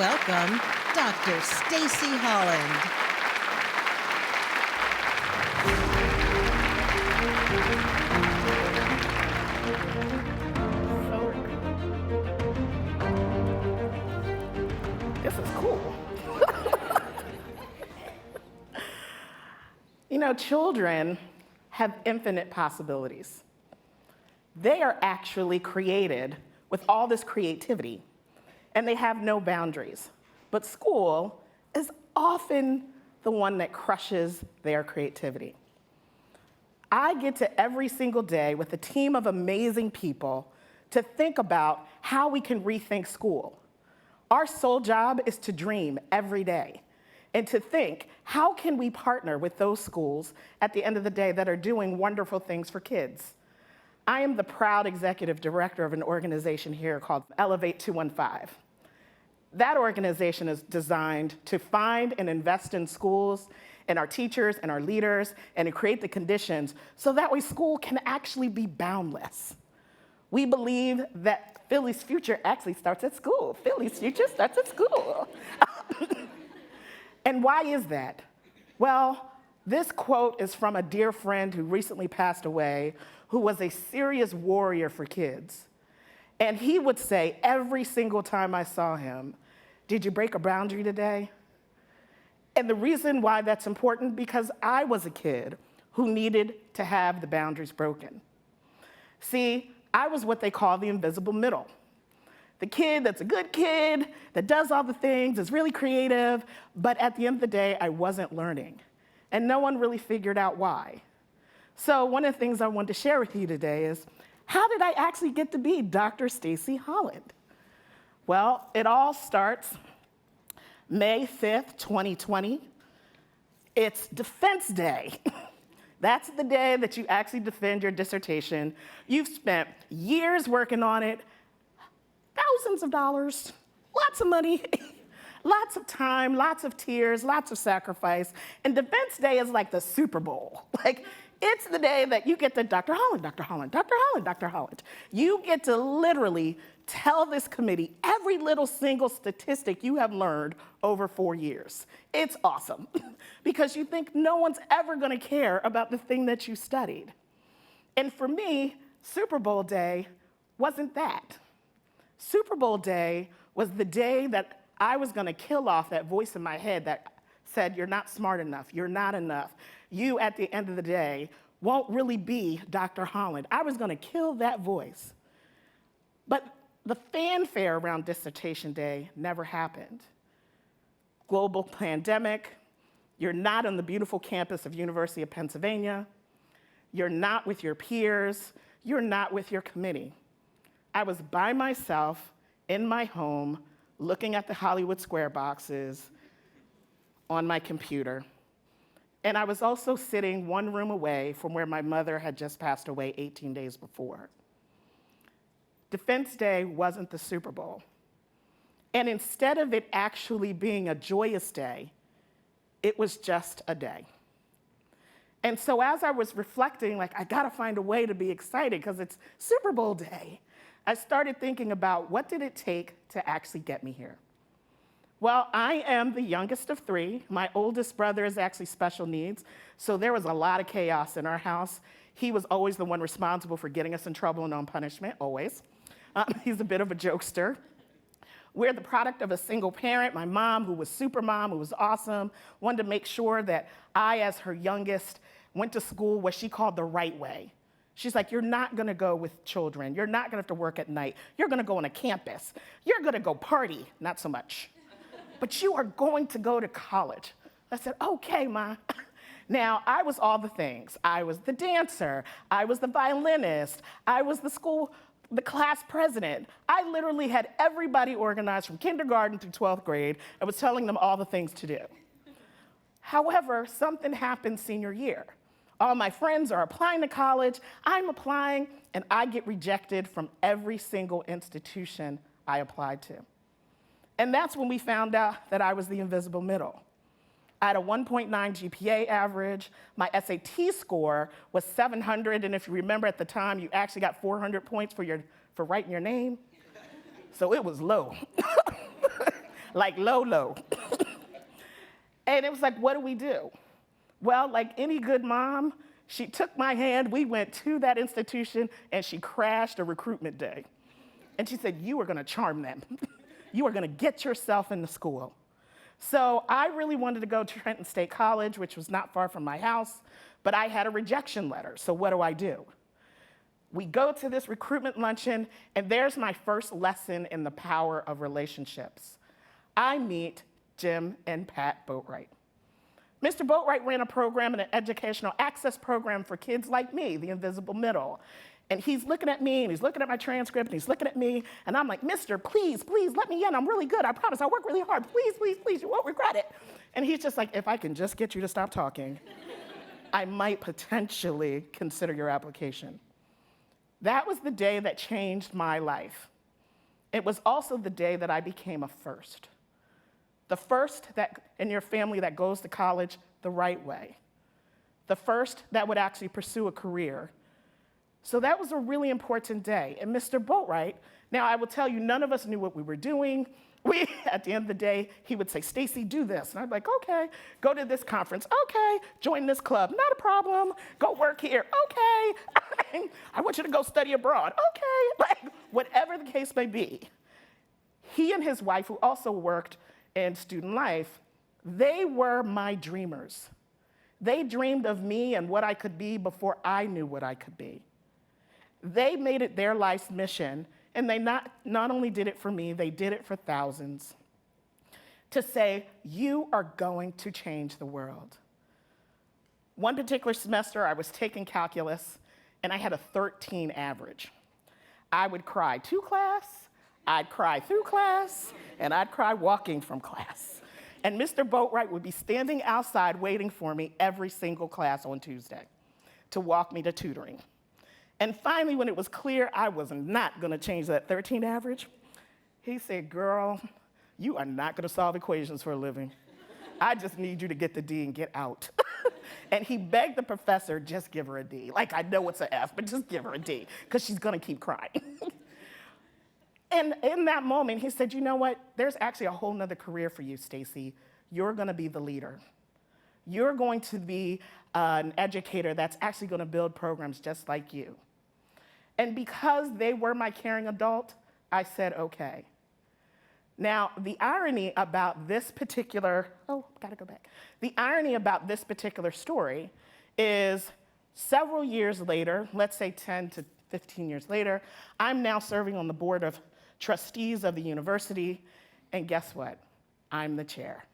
Welcome, Dr. Stacy Holland. This is cool. Children have infinite possibilities. They are actually created with all this creativity, and they have no boundaries. But school is often the one that crushes their creativity. I get to every single day with a team of amazing people to think about how we can rethink school. Our sole job is to dream every day and to think, how can we partner with those schools at the end of the day that are doing wonderful things for kids? I am the proud executive director of an organization here called Elevate 215. That organization is designed to find and invest in schools and our teachers and our leaders and to create the conditions so that way school can actually be boundless. We believe that Philly's future actually starts at school. Philly's future starts at school. And why is that? Well, this quote is from a dear friend who recently passed away, who was a serious warrior for kids. And he would say every single time I saw him, "Did you break a boundary today?" And the reason why that's important, because I was a kid who needed to have the boundaries broken. See, I was what they call the invisible middle. The kid that's a good kid, that does all the things, is really creative, but at the end of the day, I wasn't learning. And no one really figured out why. So one of the things I wanted to share with you today is, how did I actually get to be Dr. Stacy Holland? Well, it all starts May 5th, 2020. It's Defense Day. That's the day that you actually defend your dissertation. You've spent years working on it, thousands of dollars, lots of money, lots of time, lots of tears, lots of sacrifice. And Defense Day is like the Super Bowl. It's the day that you get to Dr. Holland, Dr. Holland, Dr. Holland, Dr. Holland. You get to literally tell this committee every little single statistic you have learned over 4 years. It's awesome because you think no one's ever gonna care about the thing that you studied. And for me, Super Bowl day wasn't that. Super Bowl day was the day that I was gonna kill off that voice in my head that said, "You're not smart enough, you're not enough. You, at the end of the day, won't really be Dr. Holland." I was gonna kill that voice. But the fanfare around dissertation day never happened. Global pandemic, you're not on the beautiful campus of University of Pennsylvania, you're not with your peers, you're not with your committee. I was by myself in my home looking at the Hollywood square boxes on my computer. And I was also sitting one room away from where my mother had just passed away 18 days before. Defense Day wasn't the Super Bowl. And instead of it actually being a joyous day, it was just a day. And so as I was reflecting, I gotta find a way to be excited because it's Super Bowl day, I started thinking about what did it take to actually get me here. Well, I am the youngest of 3. My oldest brother is actually special needs, so there was a lot of chaos in our house. He was always the one responsible for getting us in trouble and on punishment, always. He's a bit of a jokester. We're the product of a single parent, my mom, who was super mom, who was awesome, wanted to make sure that I, as her youngest, went to school what she called the right way. She's like, "You're not gonna go with children. You're not gonna have to work at night. You're gonna go on a campus. You're gonna go party," not so much. "But you are going to go to college." I said, "Okay, Ma." Now, I was all the things. I was the dancer. I was the violinist. I was the class president. I literally had everybody organized from kindergarten through 12th grade. I was telling them all the things to do. However, something happened senior year. All my friends are applying to college. I'm applying, and I get rejected from every single institution I applied to. And that's when we found out that I was the invisible middle. I had a 1.9 GPA average. My SAT score was 700, and if you remember at the time, you actually got 400 points for writing your name. So it was low. like low, low. And it was like, what do we do? Well, like any good mom, she took my hand, we went to that institution, and she crashed a recruitment day. And she said, you are gonna charm them. You are gonna get yourself into school. So I really wanted to go to Trenton State College, which was not far from my house, but I had a rejection letter, so what do? We go to this recruitment luncheon, and there's my first lesson in the power of relationships. I meet Jim and Pat Boatwright. Mr. Boatwright ran a program, an educational access program for kids like me, the invisible middle. And he's looking at me, and he's looking at my transcript, and he's looking at me, and I'm like, mister, please, please, let me in. I'm really good. I promise. I work really hard. Please, please, please. You won't regret it. And he's just like, if I can just get you to stop talking, I might potentially consider your application. That was the day that changed my life. It was also the day that I became a first. The first that in your family that goes to college the right way. The first that would actually pursue a career. So that was a really important day. And Mr. Boatwright, now I will tell you, none of us knew what we were doing. At the end of the day, he would say, Stacy, do this. And I'd be like, okay, go to this conference. Okay, join this club. Not a problem. Go work here. Okay. I want you to go study abroad. Okay. Like, whatever the case may be. He and his wife, who also worked in student life, they were my dreamers. They dreamed of me and what I could be before I knew what I could be. They made it their life's mission, and they not only did it for me, they did it for thousands, to say, you are going to change the world. One particular semester, I was taking calculus, and I had a 13 average. I would cry to class, I'd cry through class, and I'd cry walking from class. And Mr. Boatwright would be standing outside waiting for me every single class on Tuesday to walk me to tutoring. And finally, when it was clear I was not gonna change that 13 average, he said, girl, you are not gonna solve equations for a living. I just need you to get the D and get out. And he begged the professor, just give her a D. Like, I know it's an F, but just give her a D, because she's gonna keep crying. And in that moment, he said, you know what? There's actually a whole nother career for you, Stacy. You're gonna be the leader. You're going to be an educator that's actually gonna build programs just like you. And because they were my caring adult, I said, okay. Now, the irony about this particular, The irony about this particular story is several years later, let's say 10 to 15 years later, I'm now serving on the board of trustees of the university, and guess what? I'm the chair.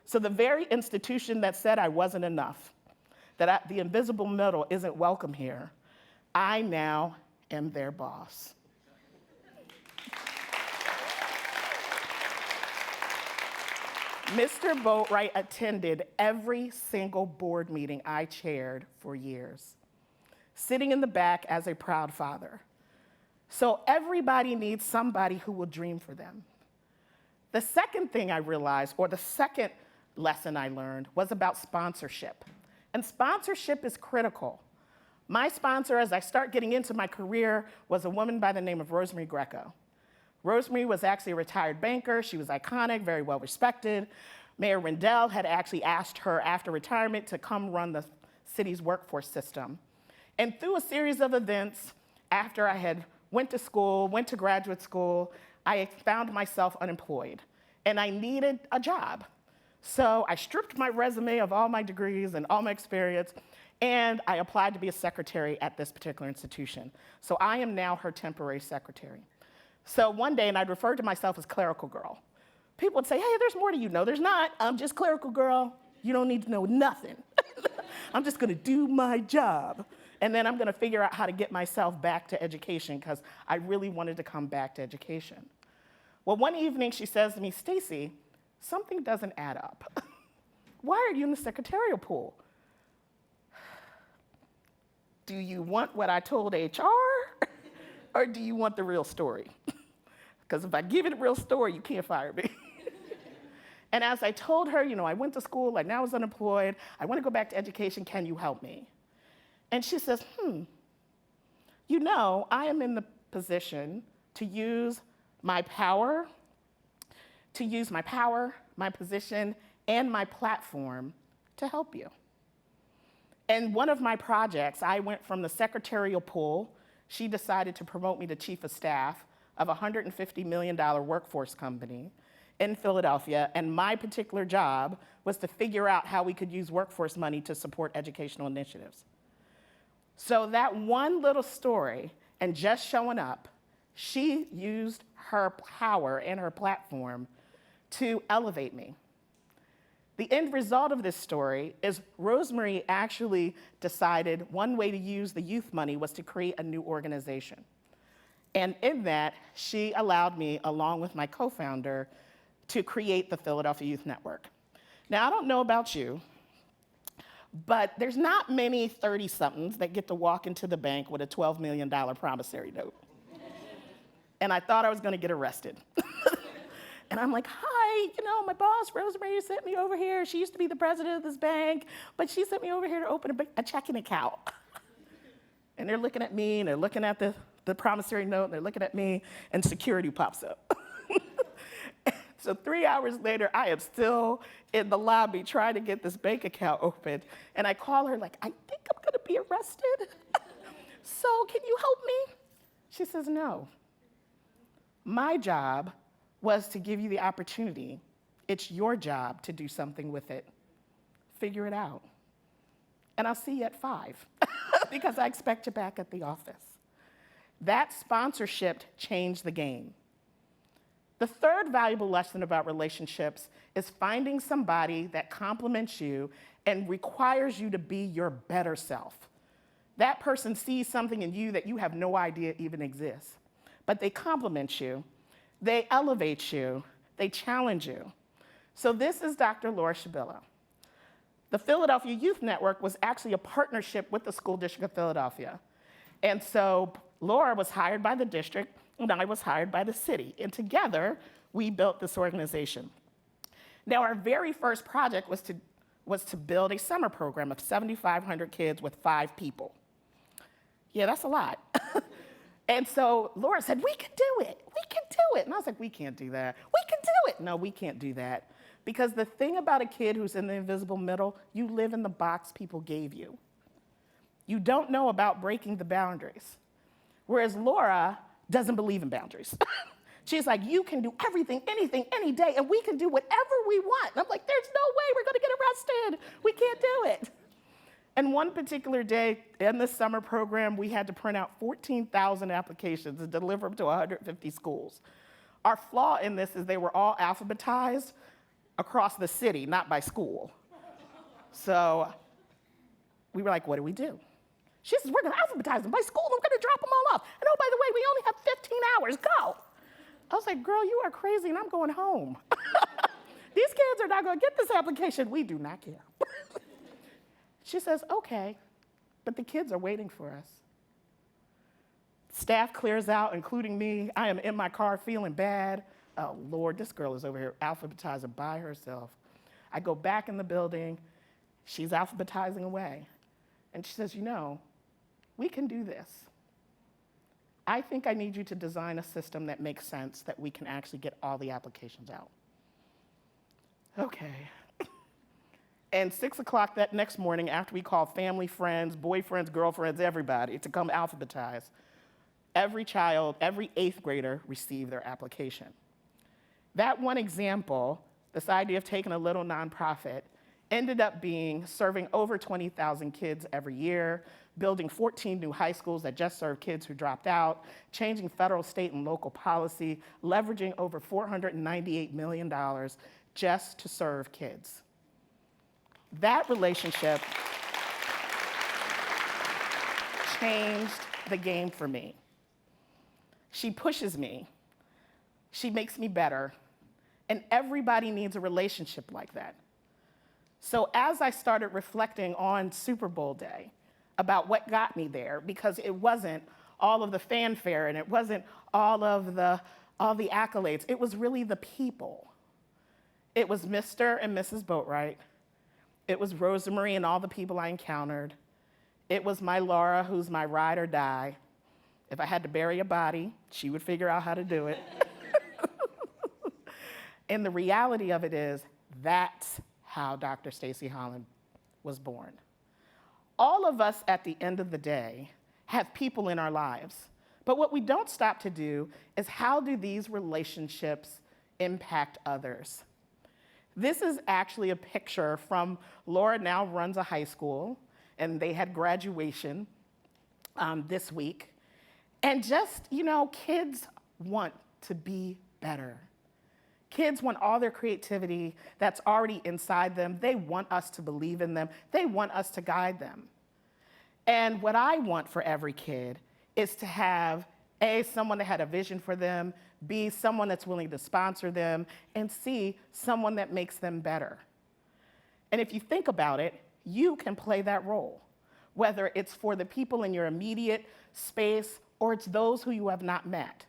So the very institution that said I wasn't enough, that the invisible middle isn't welcome here, I now am their boss. Mr. Boatwright attended every single board meeting I chaired for years, sitting in the back as a proud father. So everybody needs somebody who will dream for them. The second thing I realized, or the second lesson I learned, was about sponsorship. And sponsorship is critical. My sponsor, as I start getting into my career, was a woman by the name of Rosemary Greco. Rosemary was actually a retired banker. She was iconic, very well respected. Mayor Rendell had actually asked her after retirement to come run the city's workforce system. And through a series of events, after I had went to school, went to graduate school, I found myself unemployed, and I needed a job. So I stripped my resume of all my degrees and all my experience, and I applied to be a secretary at this particular institution. So I am now her temporary secretary. So one day, and I'd refer to myself as clerical girl. People would say, hey, there's more to you. No, there's not. I'm just clerical girl. You don't need to know nothing. I'm just gonna do my job. And then I'm gonna figure out how to get myself back to education, because I really wanted to come back to education. Well, one evening she says to me, Stacy, something doesn't add up. Why are you in the secretarial pool? Do you want what I told HR, or do you want the real story? Because if I give you the real story, you can't fire me. And as I told her, I went to school, I now was unemployed, I want to go back to education, can you help me? And she says, I am in the position to use my power to use my power, my position, and my platform to help you. In one of my projects, I went from the secretarial pool. She decided to promote me to chief of staff of a $150 million workforce company in Philadelphia, and my particular job was to figure out how we could use workforce money to support educational initiatives. So that one little story and just showing up, she used her power and her platform to elevate me. The end result of this story is Rosemary actually decided one way to use the youth money was to create a new organization. And in that, she allowed me, along with my co-founder, to create the Philadelphia Youth Network. Now, I don't know about you, but there's not many 30-somethings that get to walk into the bank with a $12 million promissory note. And I thought I was gonna get arrested. And I'm like, hi, my boss, Rosemary, sent me over here. She used to be the president of this bank, but she sent me over here to open a checking account. And they're looking at me, and they're looking at the promissory note, and they're looking at me, and security pops up. So 3 hours later, I am still in the lobby trying to get this bank account open. And I call her like, I think I'm gonna be arrested. So can you help me? She says, no. My job was to give you the opportunity. It's your job to do something with it. Figure it out. And I'll see you at 5 because I expect you back at the office. That sponsorship changed the game. The third valuable lesson about relationships is finding somebody that compliments you and requires you to be your better self. That person sees something in you that you have no idea even exists, but they compliment you, they elevate you, they challenge you. So this is Dr. Laura Shabilla. The Philadelphia Youth Network was actually a partnership with the School District of Philadelphia. And so Laura was hired by the district, and I was hired by the city. And together, we built this organization. Now, our very first project was to build a summer program of 7,500 kids with 5 people. Yeah, that's a lot. And so Laura said, we can do it. We can do it. And I was like, we can't do that. We can do it. No, we can't do that. Because the thing about a kid who's in the invisible middle, you live in the box people gave you. You don't know about breaking the boundaries. Whereas Laura doesn't believe in boundaries. She's like, you can do everything, anything, any day, and we can do whatever we want. And I'm like, there's no way we're gonna get arrested. We can't do it. And one particular day in this summer program, we had to print out 14,000 applications and deliver them to 150 schools. Our flaw in this is they were all alphabetized across the city, not by school. So we were like, what do we do? She says, we're gonna alphabetize them by school, and we're gonna drop them all off. And oh, by the way, we only have 15 hours, go. I was like, girl, you are crazy, and I'm going home. These kids are not gonna get this application. We do not care. She says, okay, but the kids are waiting for us. Staff clears out, including me. I am in my car feeling bad. Oh, Lord, this girl is over here alphabetizing by herself. I go back in the building. She's alphabetizing away. And she says, we can do this. I think I need you to design a system that makes sense that we can actually get all the applications out. Okay. And 6 o'clock that next morning, after we called family, friends, boyfriends, girlfriends, everybody to come alphabetize, every child, every 8th grader received their application. That one example, this idea of taking a little nonprofit, ended up being serving over 20,000 kids every year, building 14 new high schools that just serve kids who dropped out, changing federal, state, and local policy, leveraging over $498 million just to serve kids. That relationship changed the game for me. She pushes me. She makes me better. And everybody needs a relationship like that. So as I started reflecting on Super Bowl day about what got me there, because it wasn't all of the fanfare and it wasn't all the accolades, it was really the people. It was Mr. and Mrs. Boatwright. It was Rosemary and all the people I encountered. It was my Laura, who's my ride or die. If I had to bury a body, she would figure out how to do it. And the reality of it is, that's how Dr. Stacy Holland was born. All of us at the end of the day have people in our lives. But what we don't stop to do is, how do these relationships impact others? This is actually a picture from Laura now runs a high school, and they had graduation this week. And just, kids want to be better. Kids want all their creativity that's already inside them. They want us to believe in them. They want us to guide them. And what I want for every kid is to have, A, someone that had a vision for them, B, someone that's willing to sponsor them, and C, someone that makes them better. And if you think about it, you can play that role, whether it's for the people in your immediate space or it's those who you have not met.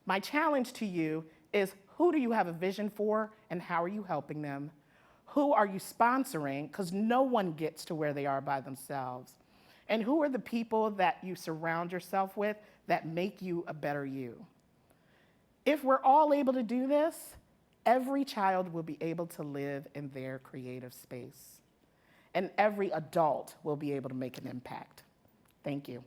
My challenge to you is, who do you have a vision for and how are you helping them? Who are you sponsoring? Because no one gets to where they are by themselves. And who are the people that you surround yourself with that make you a better you? If we're all able to do this, every child will be able to live in their creative space. And every adult will be able to make an impact. Thank you.